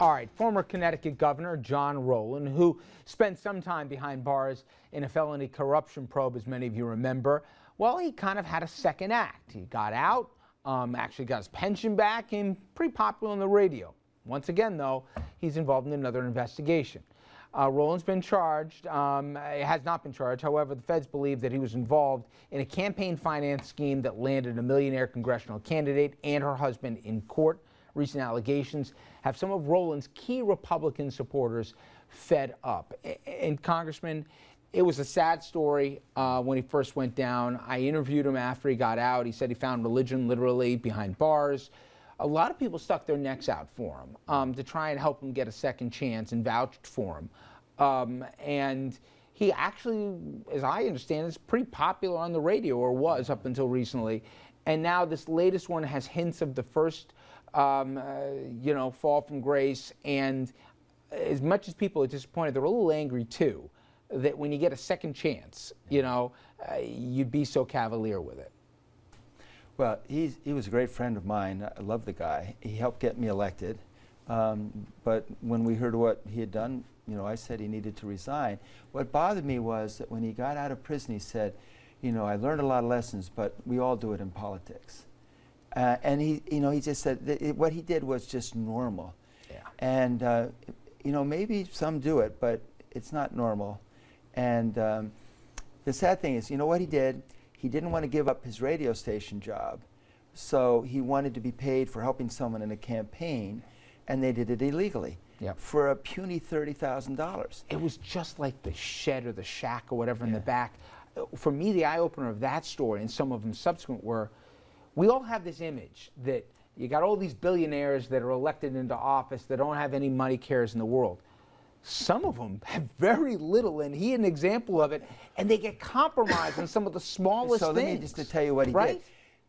All right, former Connecticut Governor John Rowland, who spent some time behind bars in a felony corruption probe, as many of you remember, well, he kind of had a second act. He got out, actually got his pension back, and pretty popular on the radio. Once again, though, he's involved in another investigation. Rowland's been charged, has not been charged. However, the feds believe that he was involved in a campaign finance scheme that landed a millionaire congressional candidate and her husband in court. Recent allegations have some of Rowland's key Republican supporters fed up. And Congressman, it was a sad story when he first went down. I interviewed him after he got out. He said he found religion literally behind bars. A lot of people stuck their necks out for him to try and help him get a second chance and vouched for him. And he actually, as I understand, is pretty popular on the radio, or was up until recently. And now this latest one has hints of the first fall from grace, and as much as people are disappointed, they're a little angry too, that when you get a second chance, you'd be so cavalier with it. Well, he was a great friend of mine. I love the guy. He helped get me elected, but when we heard what he had done, I said he needed to resign. What bothered me was that when he got out of prison, he said, I learned a lot of lessons, but we all do it in politics. And he just said that what he did was just normal. Yeah. And, maybe some do it, but it's not normal. And the sad thing is, what he did? He didn't want to give up his radio station job. So he wanted to be paid for helping someone in a campaign, and they did it illegally. Yep. For a puny $30,000. It was just like the shed or the shack or whatever in the back. For me, the eye-opener of that story, and some of them subsequent, were we all have this image that you got all these billionaires that are elected into office that don't have any money cares in the world. Some of them have very little, and he an example of it, and they get compromised on some of the smallest things. So let me just to tell you what he did.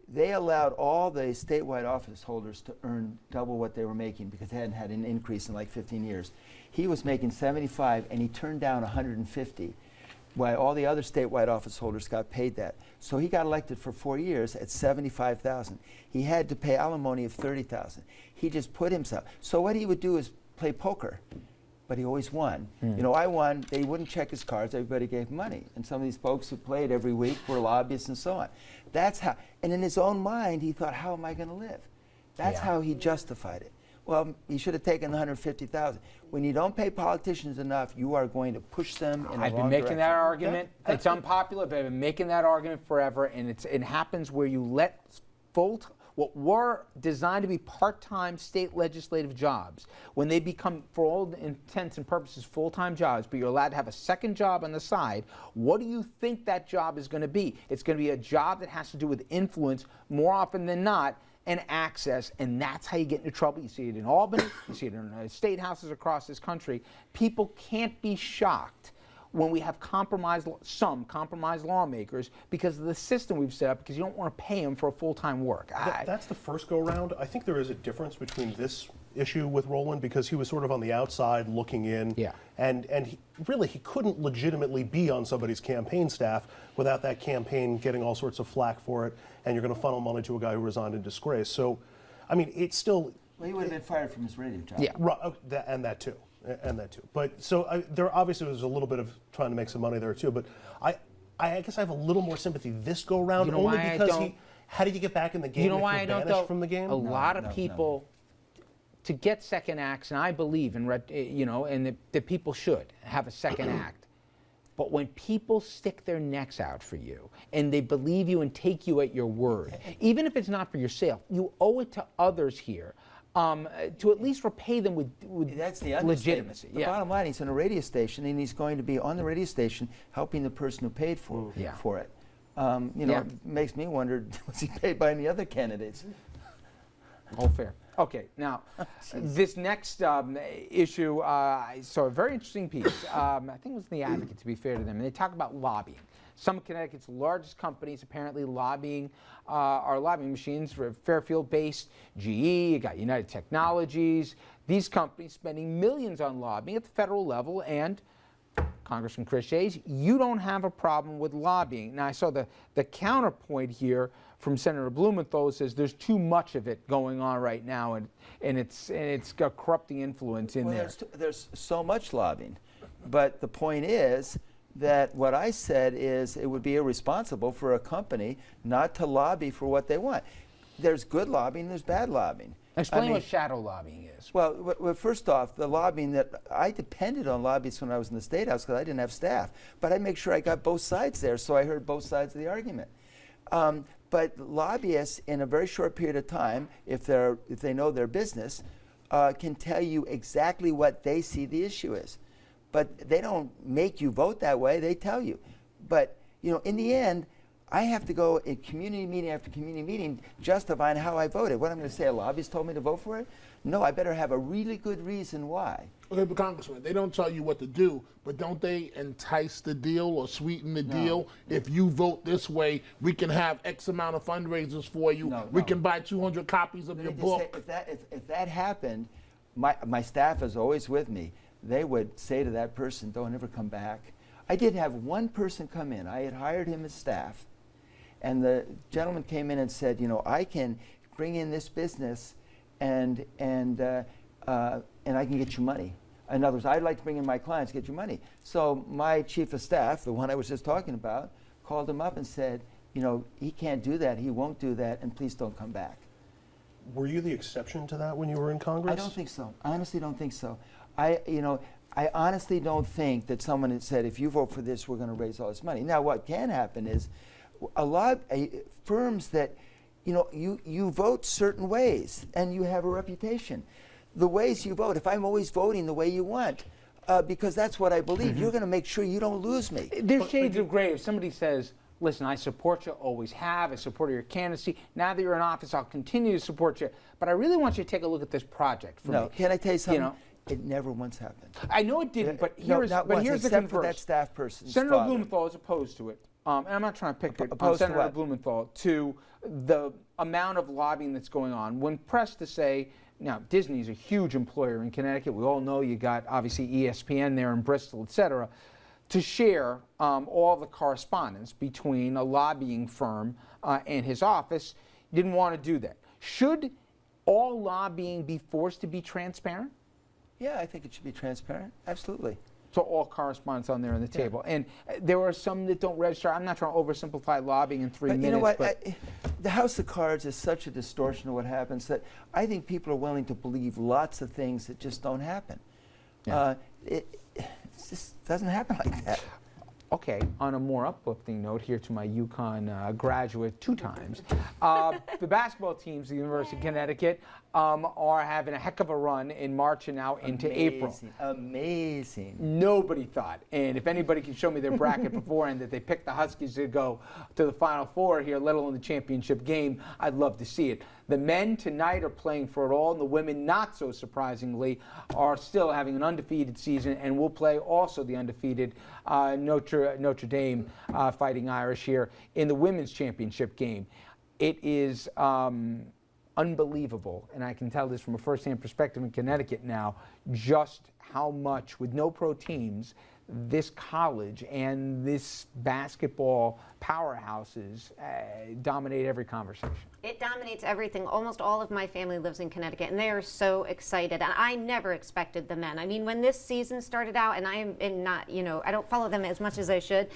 They allowed all the statewide office holders to earn double what they were making because they hadn't had an increase in like 15 years. He was making 75, and he turned down 150. While all the other statewide office holders got paid that. So he got elected for 4 years at $75,000. He had to pay alimony of $30,000. He just put himself. So what he would do is play poker, but he always won. I won. They wouldn't check his cards. Everybody gave him money. And some of these folks who played every week were lobbyists and so on. That's how. And in his own mind, he thought, how am I going to live? That's how he justified it. Well, he should have taken the $150,000. When you don't pay politicians enough, you are going to push them in the wrong direction. I've been making that argument. It's unpopular, but I've been making that argument forever, and it happens where you let what were designed to be part-time state legislative jobs, when they become, for all intents and purposes, full-time jobs, but you're allowed to have a second job on the side, what do you think that job is going to be? It's going to be a job that has to do with influence more often than not, and access, and that's how you get into trouble. You see it in Albany, you see it in state houses across this country. People can't be shocked when we have some compromised lawmakers because of the system we've set up, because you don't want to pay them for a full-time work. That's the first go-round. I think there is a difference between this issue with Rowland because he was sort of on the outside looking in, and he couldn't legitimately be on somebody's campaign staff without that campaign getting all sorts of flack for it, and you're going to funnel money to a guy who resigned in disgrace. So, I mean, it's still... Well, he would have been fired from his radio job. Yeah, and that too. But so there obviously was a little bit of trying to make some money there too, but I guess I have a little more sympathy this go round only because how did you get back in the game? You know why I don't, though? From the game? A lot of people... To get second acts, and I believe in, and that people should have a second act. But when people stick their necks out for you, and they believe you and take you at your word, even if it's not for yourself, you owe it to others here to at least repay them with That's the legitimacy. The bottom line, he's on a radio station, and he's going to be on the radio station helping the person who paid for it. It makes me wonder, was he paid by any other candidates? All fair. Okay, now, this next issue, I saw a very interesting piece. I think it was in The Advocate, to be fair to them, and they talk about lobbying. Some of Connecticut's largest companies apparently are lobbying machines for Fairfield-based GE, you got United Technologies, these companies spending millions on lobbying at the federal level, and Congressman Chris Shays, you don't have a problem with lobbying. Now, I saw the counterpoint here from Senator Blumenthal, who says there's too much of it going on right now, and it's got corrupting influence in there. There's so much lobbying, but the point is that what I said is it would be irresponsible for a company not to lobby for what they want. There's good lobbying, there's bad lobbying. Explain what shadow lobbying is. Well, first off, the lobbying that I depended on lobbyists when I was in the State House because I didn't have staff, but I make sure I got both sides there, so I heard both sides of the argument. But lobbyists, in a very short period of time, if they know their business, can tell you exactly what they see the issue is. But they don't make you vote that way, they tell you. But in the end, I have to go in community meeting after community meeting justifying how I voted. What I'm going to say, a lobbyist told me to vote for it? No, I better have a really good reason why. Okay, but Congressman, they don't tell you what to do, but don't they entice the deal or sweeten the deal? If you vote this way, we can have X amount of fundraisers for you. We can buy 200 copies of your book. If that happened, my staff is always with me. They would say to that person, don't ever come back. I did have one person come in. I had hired him as staff. And the gentleman came in and said, I can bring in this business and I can get you money. In other words, I'd like to bring in my clients, get you money. So my chief of staff, the one I was just talking about, called him up and said, he can't do that, he won't do that, and please don't come back. Were you the exception to that when you were in Congress? I don't think so. I honestly don't think so. I honestly don't think that someone had said, if you vote for this, we're going to raise all this money. Now, what can happen is a lot of firms that, you vote certain ways and you have a reputation. The ways you vote, if I'm always voting the way you want, because that's what I believe, you're going to make sure you don't lose me. There's shades of gray. If somebody says, listen, I support you, always have, I support your candidacy. Now that you're in office, I'll continue to support you. But I really want you to take a look at this project for me. Can I tell you something? It never once happened. I know it didn't, but here's the converse. Except for that staff person. Senator Blumenthal is opposed to it. And I'm not trying to pick on Senator Blumenthal, to the amount of lobbying that's going on. When pressed to say, now Disney's a huge employer in Connecticut. We all know you got obviously ESPN there in Bristol, et cetera, to share all the correspondence between a lobbying firm and his office. Didn't want to do that. Should all lobbying be forced to be transparent? Yeah, I think it should be transparent. Absolutely. So all correspondence on there on the table. And there are some that don't register. I'm not trying to oversimplify lobbying in 3 minutes. You know what? The House of Cards is such a distortion of what happens that I think people are willing to believe lots of things that just don't happen. Yeah. It just doesn't happen like that. Okay, on a more uplifting note here to my UConn graduate 2 times, the basketball teams at the University of Connecticut are having a heck of a run in March and now into April. Amazing. Nobody thought, and if anybody can show me their bracket beforehand, that they picked the Huskies to go to the Final Four here, let alone the championship game, I'd love to see it. The men tonight are playing for it all, and the women, not so surprisingly, are still having an undefeated season and will play also the undefeated Notre Dame Fighting Irish here in the women's championship game. It is unbelievable, and I can tell this from a first-hand perspective in Connecticut now, just how much, with no pro teams, this college and this basketball powerhouses dominate every conversation. It dominates everything. Almost all of my family lives in Connecticut, and they are so excited. And I never expected the men. I mean, when this season started out, and I am not, I don't follow them as much as I should.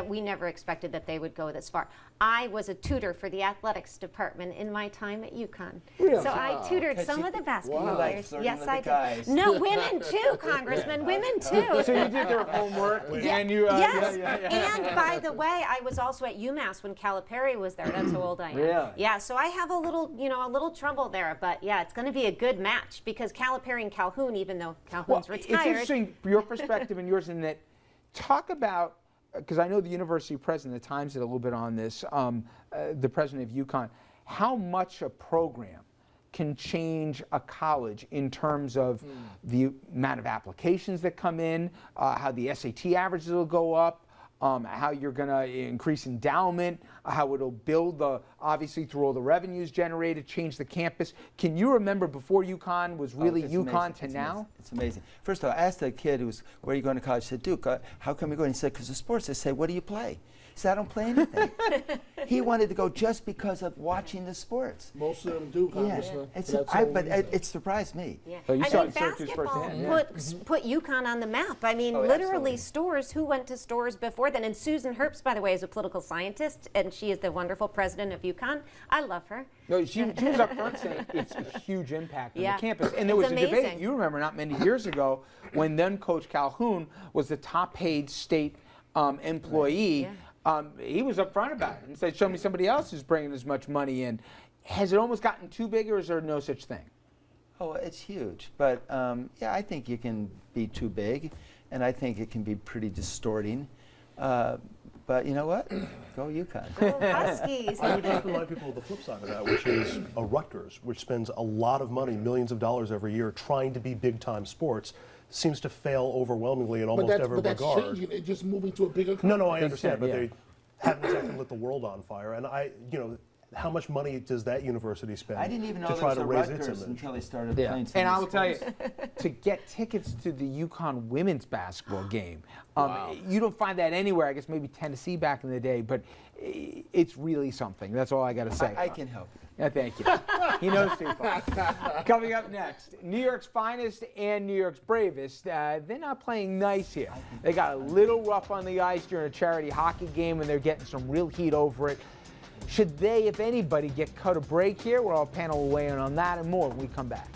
We never expected that they would go this far. I was a tutor for the athletics department in my time at UConn. Really? So I tutored some of the basketball players. Yes, I did. No, women too, Congressman. Women too. So you did their homework, and you. Yes. And by the way, I was also at UMass when Calipari was there. That's how old I am. Really? Yeah. So I have a little trouble there, but yeah, it's going to be a good match because Calipari and Calhoun, even though Calhoun's retired. It's interesting, your perspective and yours, in that, talk about, because I know the university president at times did a little bit on this, the president of UConn, how much a program can change a college in terms of the amount of applications that come in, how the SAT averages will go up, how you're going to increase endowment, how it'll build obviously through all the revenues generated, change the campus. Can you remember before UConn was really UConn to now? It's amazing. First of all, I asked a kid where are you going to college? He said, Duke, how come you're going? He said, because of sports. I said, what do you play? He said, I don't play anything. He wanted to go just because of watching the sports. Most of them do, Congressman. It surprised me. Yeah. So you I saw mean, it in Syracuse basketball firsthand, put UConn on the map. I mean, Oh, literally absolutely. stores. Who went to stores before then? And Susan Herbst, by the way, is a political scientist, and she is the wonderful president of UConn. I love her. No, she was up front saying it's a huge impact on Yeah. the campus. And there It's was a debate, amazing. you remember not many years ago, when then Coach Calhoun was the top paid state employee. He was up front about it and said, show me somebody else who's bringing as much money in. Has it almost gotten too big, or is there no such thing? Oh, it's huge. But yeah, I think you can be too big, and I think it can be pretty distorting. But you know what? Go UConn. Go Huskies. I would just remind people of the flip side of that, which is a Rutgers, which spends a lot of money, millions of dollars every year, trying to be big-time sports, seems to fail overwhelmingly in almost every But that's regard. changing. It's just moving to a bigger No, I understand, but yeah. they haven't exactly lit the world on fire. And how much money does that university spend I didn't even know to there try was to a raise its Rutgers image? until they started Yeah. playing some And of I the will tell you, sports. to get tickets to the UConn women's basketball game, you don't find that anywhere. I guess maybe Tennessee back in the day, but it's really something. That's all I got to say. I can help you. Yeah, thank you. He knows people. Coming up next, New York's finest and New York's bravest. They're not playing nice here. They got a little rough on the ice during a charity hockey game, and they're getting some real heat over it. Should they, if anybody, get cut a break here? Well, our panel will weigh in on that and more when we come back.